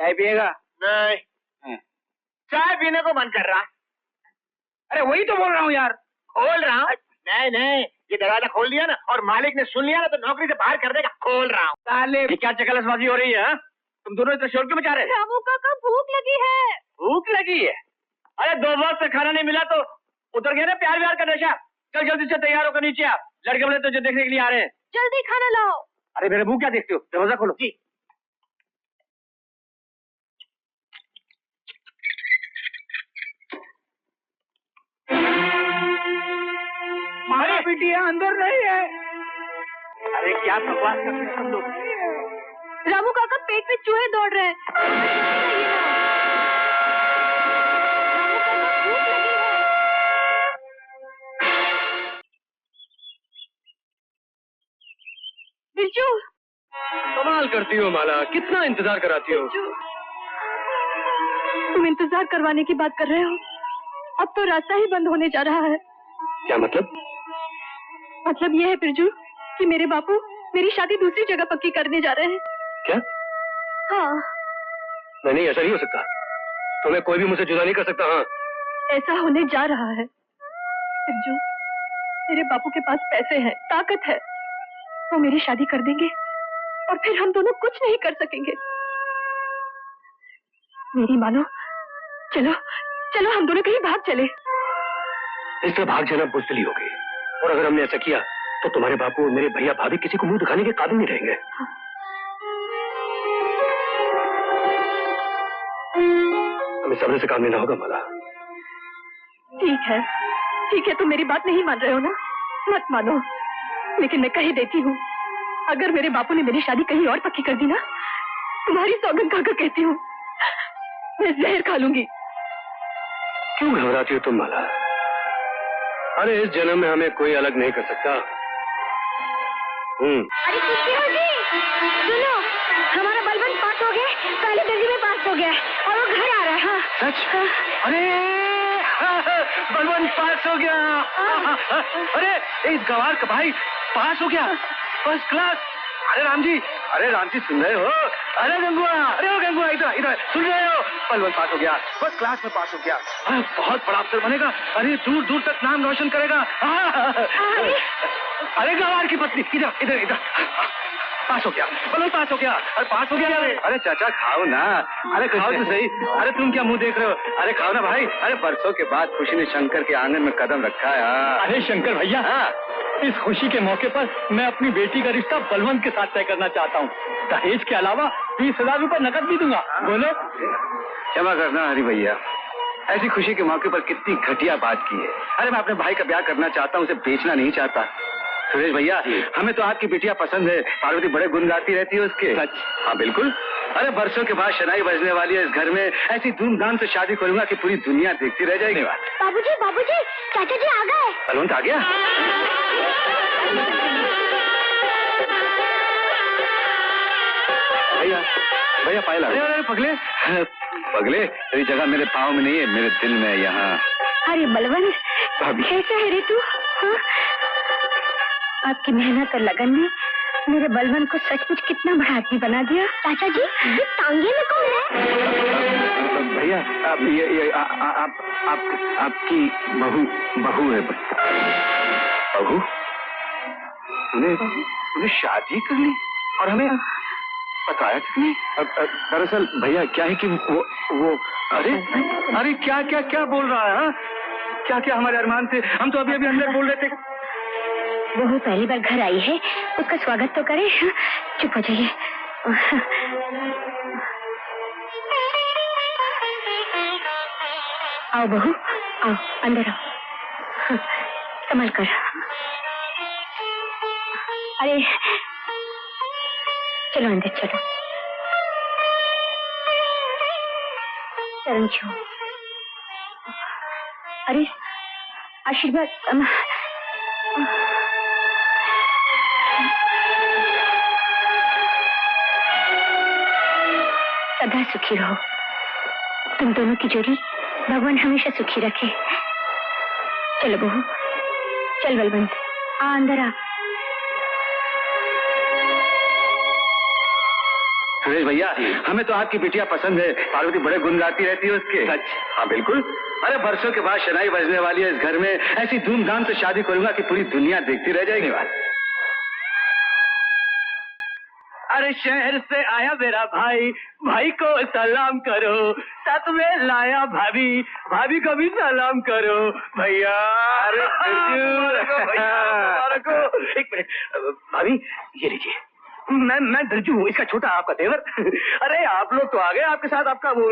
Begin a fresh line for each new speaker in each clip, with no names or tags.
चाय पिएगा?
नहीं, चाय पीने को मन कर रहा।
अरे वही तो बोल रहा हूँ यार।
खोल रहा हूँ। नहीं, ये दरवाजा खोल दिया ना और मालिक ने सुन लिया ना तो नौकरी से बाहर कर देगा। खोल रहा हूँ।
साले क्या चकलसबाजी हो रही है? हा? तुम दोनों इतना शोर क्यों मचा रहे?
रामू काका भूख लगी है।
भूख लगी है? अरे 2 वक्त से खाना नहीं मिला तो उतर गया ना प्यार व्यार का नशा। चल जल्दी से तैयार होकर नीचे आ। लड़के बोले तुझे देखने के लिए आ रहे हैं।
जल्दी खाना लाओ।
अरे मेरे मुंह क्या देखते हो? दरवाजा खोलो।
जी।
मारा बिटिया अंदर नहीं है। अरे क्या बकवास करते हैं तुम लोग?
रामू काका पेट में चूहे दौड़ रहे हैं। बिरजू,
कमाल करती हो माला, कितना इंतजार कराती हो।
तुम इंतजार करवाने की बात कर रहे हो? अब तो रास्ता ही बंद होने जा रहा है।
क्या मतलब?
मतलब ये है बिरजू कि मेरे बापू मेरी शादी दूसरी जगह पक्की करने जा रहे हैं।
क्या?
हाँ।
नहीं, ऐसा नहीं हो सकता। तुम्हें कोई भी मुझसे जुदा नहीं कर सकता। हाँ,
ऐसा होने जा रहा है बिरजू। मेरे बापू के पास पैसे हैं, ताकत है। वो मेरी शादी कर देंगे और फिर हम दोनों कुछ नहीं कर सकेंगे। मेरी मानो, चलो चलो हम दोनों कहीं भाग चले।
इस तरह भाग जाना बुज़दिली हो गई। और अगर हमने ऐसा किया तो तुम्हारे बापू और मेरे भैया भाभी किसी को मुंह दिखाने के काबिल नहीं रहेंगे।
हाँ।
हमें सब्र से काम लेना होगा माला।
ठीक है, तुम मेरी बात नहीं मान रहे हो ना? मत मानो, लेकिन मैं कह देती हूँ, अगर मेरे बापू ने मेरी शादी कहीं और पक्की कर दी ना, तुम्हारी सौगंध खाकर कहती हूँ, मैं जहर खा लूंगी।
क्यों घबराती हो तुम माला? अरे इस जन्म में हमें कोई अलग नहीं कर सकता।
अरे जी, सुनो, हमारा बलवंत पास हो गया, पहले दर्जे में पास हो गया और वो घर आ रहा है। हाँ।
सच? अरे बलवंत पास हो गया। अरे इस गवार का भाई पास हो गया, फर्स्ट क्लास। अरे राम जी सुन रहे हो? अरे गंगुआ इधर इधर सुन रहे हो? बलवंत पास हो गया, फर्स्ट क्लास में पास हो गया। बहुत बड़ा अफसर बनेगा। अरे दूर दूर तक नाम रोशन करेगा। अरे गवार की पत्नी इधर इधर इधर पास हो गया, बलवंत पास हो गया। अरे पास हो गया। अरे चाचा खाओ ना। अरे खाओ तो सही। अरे तुम क्या मुंह देख रहे हो? अरे खाओ ना भाई। अरे बरसों के बाद खुशी ने शंकर के आंगन में कदम रखा है।
अरे शंकर भैया, इस खुशी के मौके पर मैं अपनी बेटी का रिश्ता बलवंत के साथ तय करना चाहता हूँ। दहेज के अलावा 20,000 रुपए नकद भी दूंगा। बोलो।
क्षमा करना हरि भैया, ऐसी खुशी के मौके पर कितनी घटिया बात की है। अरे मैं अपने भाई का ब्याह करना चाहता हूँ, उसे बेचना नहीं चाहता। सुरेश भैया, हमें तो आपकी बिटिया पसंद है। पार्वती बड़े गुण गाती रहती है उसके। सच? हाँ बिल्कुल। अरे बरसों के बाद शनाई बजने वाली है इस घर में। ऐसी धूमधाम से शादी करूंगा कि पूरी दुनिया देखती रह जाएगी।
बाबूजी, चाचा जी आ गए।
बलवंत आ गया? भैया पायल। अरे पगले तेरी जगह मेरे पाँव में नहीं है, मेरे दिल में है यहाँ।
अरे बलवंत,
भाभी
कैसा है रे तू? हाँ? आपकी मेहनत और लगन ने मेरे बलवंत को सचमुच कितना बड़ा आदमी बना दिया। चाचा जी, ये टांगे में कौन है?
भैया आपकी बहू है। बहू? तूने शादी कर ली और हमें बताया नहीं? दरअसल भैया क्या है कि वो अरे क्या बोल रहा है? क्या हमारे अरमान थे? हम तो अभी अंदर बोल रहे थे।
बहू पहली बार घर आई है, उसका स्वागत तो करें। चुप हो जाइए। आओ बहू, आओ अंदर आओ। संभल कर। अरे चलो अंदर चलो। चरण छो। अरे आशीर्वाद। सदा सुखी रहो। तुम दोनों की जोड़ी भगवान हमेशा सुखी रखे। चलो बहू, चल बलवंत, आ अंदर आ।
सुरेश भैया, हमें तो आपकी बिटिया पसंद है। पार्वती बड़े गुण गाती रहती है उसके।
सच? हाँ बिल्कुल।
अरे बरसों के बाद शनाई बजने वाली है इस घर में। ऐसी धूमधाम से शादी करूंगा कि पूरी दुनिया देखती रह जाएगी।
अरे शहर से आया मेरा भाई, भाई को सलाम करो। साथ में लाया भाभी, भाभी को भी सलाम करो भैया।
अरे
मुबारक हो। एक मिनट भाभी, ये लीजिए। मैं बिरजू हूँ, इसका छोटा आपका देवर। अरे आप लोग तो आ गए, आपके साथ आपका वो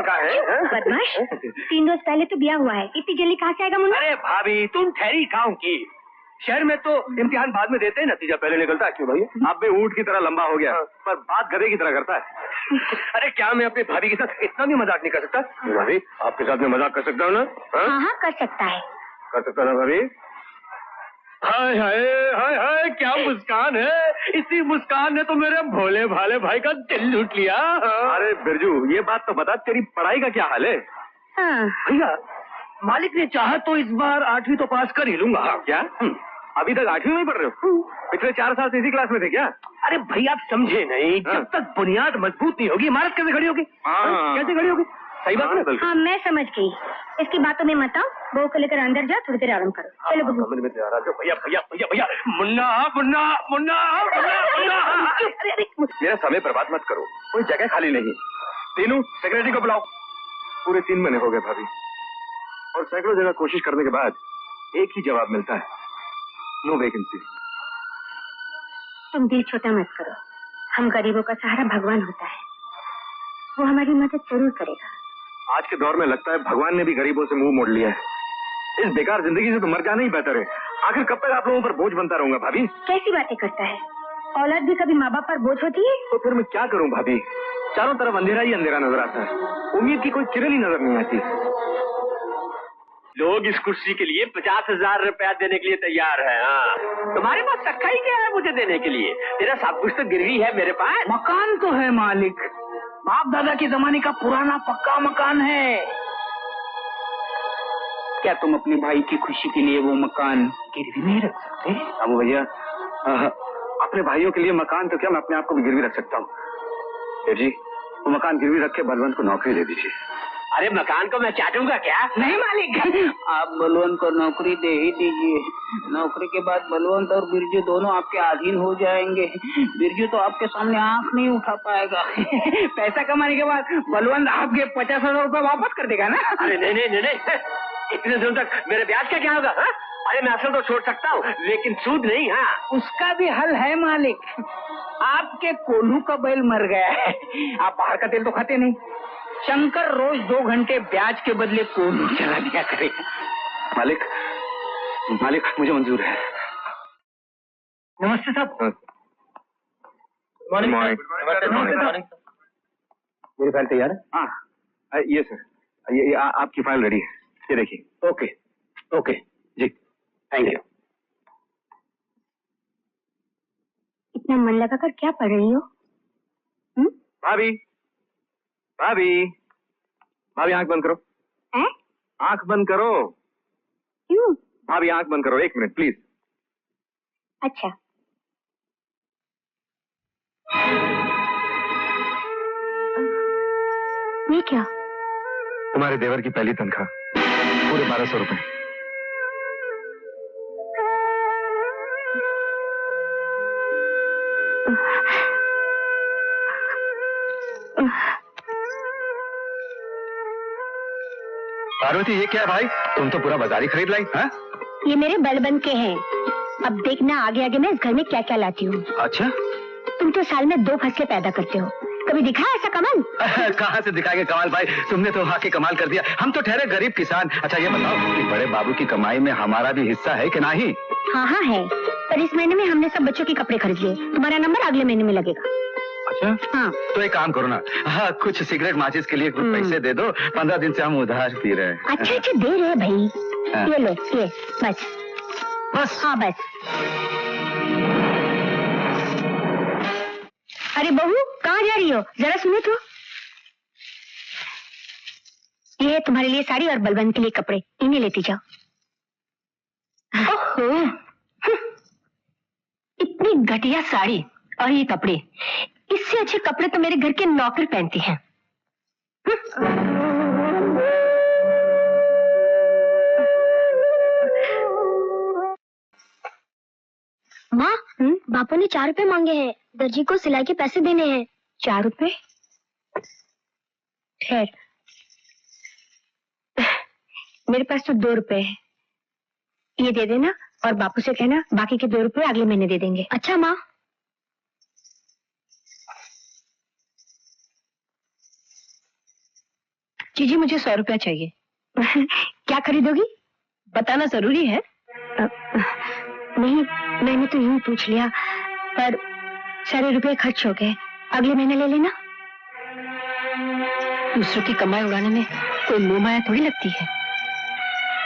का है।
बदमाश, 3 रोज पहले तो ब्याह हुआ है, इतनी जल्दी कहाँ से आएगा मुन्ना?
अरे भाभी तुम ठहरी खाओ की। शहर में तो इम्तिहान बाद में देते हैं, नतीजा पहले निकलता है। क्यों भैया?
आप भी ऊंट की तरह लंबा हो गया, पर बात गधे की तरह करता है।
अरे क्या मैं अपनी भाभी के साथ इतना भी मजाक नहीं कर सकता?
भाभी आपके साथ में मजाक कर सकता हूँ ना?
हाँ हाँ कर सकता है।
कर सकता ना भाभी?
हाय हाय हाय हाय, क्या मुस्कान है। इसी मुस्कान ने तो मेरे भोले भाले भाई का दिल लूट लिया।
अरे बिरजू, ये बात तो बता, तेरी पढ़ाई का क्या हाल है?
हाँ।
भैया मालिक ने चाहा तो इस बार 8वीं तो पास कर ही लूंगा।
क्या? अभी तक 8वीं में ही पढ़ रहे हो? पिछले 4 साल से इसी क्लास में थे क्या?
अरे भैया आप समझे नहीं, जब तक बुनियाद मजबूत नहीं होगी इमारत कैसे खड़ी होगी? कैसे खड़ी होगी? सही बात है ना?
हाँ मैं समझ गई, इसकी बातों में मत आओ। बहू को लेकर अंदर जाओ, थोड़ी देर आराम करो। चलो बबू।
समझ में आ रहा है।
भैया भैया भैया भैया, मुन्ना मुन्ना मुन्ना मुन्ना।
मेरा समय बर्बाद मत करो, कोई जगह खाली नहीं। तीनों सेक्रेटरी को बुलाओ। पूरे 3 महीने हो गए भाभी, और सैकड़ों जगह कोशिश करने के बाद एक ही जवाब मिलता है, नो वैकेंसी।
तुम दिल छोटा मत करो, हम गरीबों का सहारा भगवान होता है, वो हमारी मदद जरूर करेगा।
आज के दौर में लगता है भगवान ने भी गरीबों से मुंह मोड़ लिया है। इस बेकार जिंदगी से तो मर जाना ही बेहतर है। आखिर कब तक आप लोगों पर बोझ बनता रहूंगा भाभी?
कैसी बातें करता है, औलाद भी कभी माँ बाप पर बोझ होती है?
तो फिर मैं क्या करूं भाभी? चारों तरफ अंधेरा ही अंधेरा नजर आता है, उम्मीद की कोई किरण ही नजर नहीं आती।
लोग इस कुर्सी के लिए 50,000 रुपया देने के लिए तैयार है। हाँ, तुम्हारे पास रखा ही क्या है मुझे देने के लिए? तेरा सब कुछ तो गिरवी है मेरे पास।
मकान तो है मालिक, बाप दादा के जमाने का पुराना पक्का मकान है। क्या तुम अपने भाई की खुशी के लिए वो मकान गिरवी नहीं रख सकते?
बाबू भैया, अपने भाइयों के लिए मकान तो क्या, मैं अपने आप को भी गिरवी रख सकता हूँ। जी, वो मकान गिरवी रख के बलवंत को नौकरी दे दीजिए।
अरे मकान को मैं चाटूंगा क्या?
नहीं मालिक, आप बलवंत को नौकरी दे ही दीजिए। नौकरी के बाद बलवंत और बिरजू दोनों आपके अधीन हो जाएंगे। बिरजू तो आपके सामने आंख नहीं उठा पाएगा। पैसा कमाने के बाद बलवंत आपके 50,000 रुपए वापस कर देगा ना?
अरे नहीं नहीं नहीं नहीं, इतने दिनों तक मेरे ब्याज का क्या होगा? हाँ? अरे मैं असल तो छोड़ सकता हूँ, लेकिन सूद नहीं। हाँ,
उसका भी हल है मालिक। आपके कोल्हू का बैल मर गया है, आप बाहर का तेल तो खाते नहीं। शंकर रोज 2 घंटे ब्याज के बदले कोल्हू चला दिया करेगा।
मालिक, मालिक मुझे मंजूर है।
नमस्ते साहब।
मॉर्निंग।
मेरी फाइल तैयार है?
हाँ ये सर, ये आपकी फाइल रेडी है, ये देखिए।
ओके ओके जी, थैंक यू।
इतना मन लगाकर क्या पढ़ रही हो?
भाभी भाभी भाभी, आंख बंद करो। आंख बंद करो
क्यों?
भाभी, आंख बंद करो, 1 मिनट प्लीज।
अच्छा। ये क्या?
तुम्हारे देवर की पहली तनख्वाह, पूरे 1200 रुपए। पार्वती, ये क्या है भाई? तुम तो पूरा बाजार ही खरीद लाई। हाँ?
ये मेरे बलबन के हैं। अब देखना आगे आगे मैं इस घर में क्या क्या लाती हूँ।
अच्छा,
तुम तो साल में 2 फसलें पैदा करते हो, कभी दिखा ऐसा कमाल?
कहाँ से दिखाएंगे कमाल भाई, तुमने तो आके कमाल कर दिया। हम तो ठहरे गरीब किसान। अच्छा ये बताओ कि बड़े बाबू की कमाई में हमारा भी हिस्सा है कि नहीं?
हाँ हाँ है, पर इस महीने में हमने सब बच्चों के कपड़े खरीद लिए, तुम्हारा नंबर अगले महीने में लगेगा।
अच्छा
हाँ।
तो एक काम करो ना, हाँ कुछ सिगरेट माचिस के लिए कुछ पैसे दे दो। 15 दिन से हम उधार पी रहे हैं।
अच्छा अच्छा दे रहे भाई।
हाँ।
ये लो, ये बस
बस।
हाँ बस। अरे बहू कहाँ जा रही हो, जरा सुनो तो। ये है तुम्हारे लिए साड़ी और बलवंत के लिए कपड़े, इन्हें लेती जाओ। ओहो, इतनी घटिया साड़ी और ये कपड़े, इससे अच्छे कपड़े तो मेरे घर के नौकर पहनती हैं।
माँ, बापू ने 4 रुपए मांगे हैं। दर्जी को सिलाई के पैसे देने हैं।
4 रुपए? ठहर, मेरे पास तो 2 रुपए है। ये दे देना और बापू से कहना बाकी के 2 रुपए अगले महीने दे देंगे।
अच्छा माँ।
जीजी मुझे 100 रुपया चाहिए। क्या खरीदोगी? बताना जरूरी है। नहीं, मैंने तो यूं पूछ लिया, पर सारे रुपए खर्च हो गए। अगले महीने ले लेना। दूसरों की कमाई उड़ाने में कोई मोह माया थोड़ी लगती है।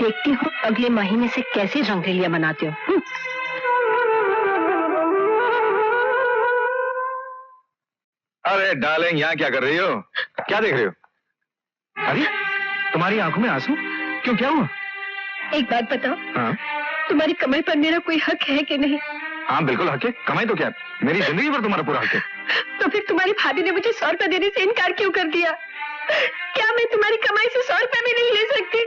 देखती हूँ अगले महीने से कैसे रंगरेलियां मनाते हो।
अरे डार्लिंग, यहाँ क्या कर रही हो? क्या देख रही हो? अरे तुम्हारी आंखों में आंसू क्यों, क्या हुआ?
एक बात बताओ,
हाँ
तुम्हारी कमाई पर मेरा कोई हक है कि नहीं?
हाँ बिल्कुल हक है। कमाई तो क्या, मेरी जिंदगी पर तुम्हारा पूरा हक है।
तो फिर तुम्हारी भाभी ने मुझे 100 रुपए देने से इनकार क्यों कर दिया? क्या मैं तुम्हारी कमाई से 100 रुपए भी नहीं ले सकती?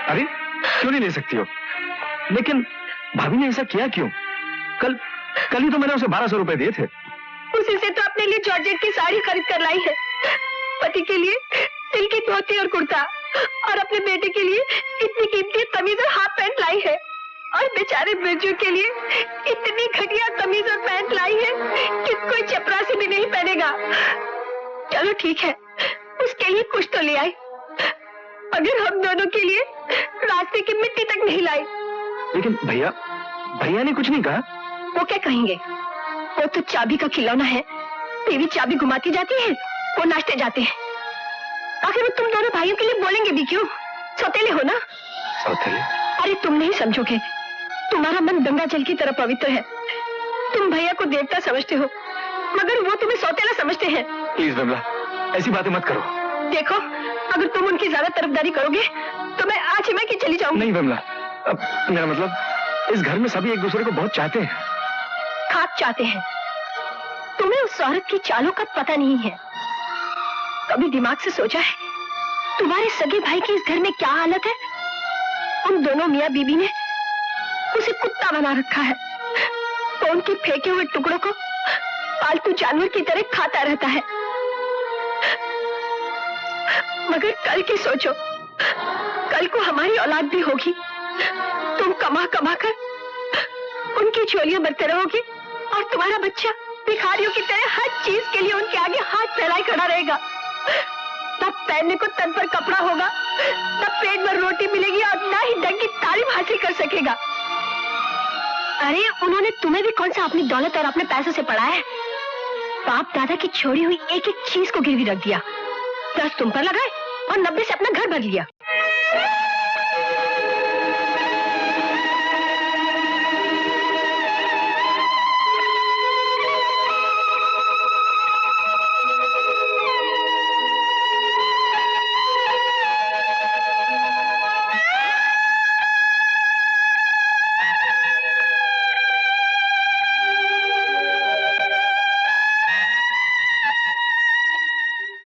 अरे क्यों नहीं ले सकती हो? लेकिन भाभी ने ऐसा किया क्यों? कल ही तो मैंने उसे 1200 रुपए दिए थे।
उसी से तो अपने लिए जॉर्जेट की साड़ी खरीद कर लाई है, पति के लिए सिल्की धोती और कुर्ता, और अपने बेटे के लिए इतनी कीमती कमीज और हाफ पैंट लाई है, और बेचारे बिरजू के लिए इतनी घटिया कमीज और पैंट लाई है कि कोई चपरासी भी नहीं पहनेगा। चलो ठीक है, उसके लिए कुछ तो ले आई, अगर हम दोनों के लिए रास्ते की मिट्टी तक नहीं लाई।
लेकिन भैया ने कुछ नहीं कहा।
वो क्या कहेंगे? वो तो चाबी का खिलौना है। बीवी चाबी घुमाती जाती है, वो नाचते जाते हैं। आखिर वो तुम दोनों भाइयों के लिए बोलेंगे भी क्यों? सौतेले हो ना?
सौतेले?
अरे तुम नहीं समझोगे, तुम्हारा मन गंगा जल की तरह पवित्र है। तुम भैया को देवता समझते हो, मगर वो तुम्हें सौतेला समझते हैं।
प्लीज विमला, ऐसी बातें मत करो।
देखो, अगर तुम उनकी ज्यादा तरफदारी करोगे तो मैं आज ही मैं की चली जाऊंगी।
नहीं विमला, अब मेरा मतलब, इस घर में सभी एक दूसरे को बहुत चाहते हैं।
खाक चाहते हैं। तुम्हें उस औरत की चालों का पता नहीं है। कभी दिमाग से सोचा है तुम्हारे सगे भाई की इस घर में क्या हालत है? उन दोनों मियाँ बीबी ने उसे कुत्ता बना रखा है। वो उनके फेंके हुए टुकड़ों को पालतू जानवर की तरह खाता रहता है। मगर कल की सोचो, कल को हमारी औलाद भी होगी। तुम कमा कमा कर उनकी झोलियां भरते रहोगे, और तुम्हारा बच्चा भिखारियों की तरह हर चीज के लिए उनके आगे हाथ फैलाए खड़ा रहेगा। तब पहनने को तन पर कपड़ा होगा, तब पेट भर रोटी मिलेगी, और ना ही ढंग की तालीम हासिल कर सकेगा। अरे उन्होंने तुम्हें भी कौन सा अपनी दौलत और अपने पैसों से पढ़ाया है? बाप दादा की छोड़ी हुई एक एक चीज को गिरवी रख दिया। 10 तुम पर लगाए और 90 से अपना घर भर लिया।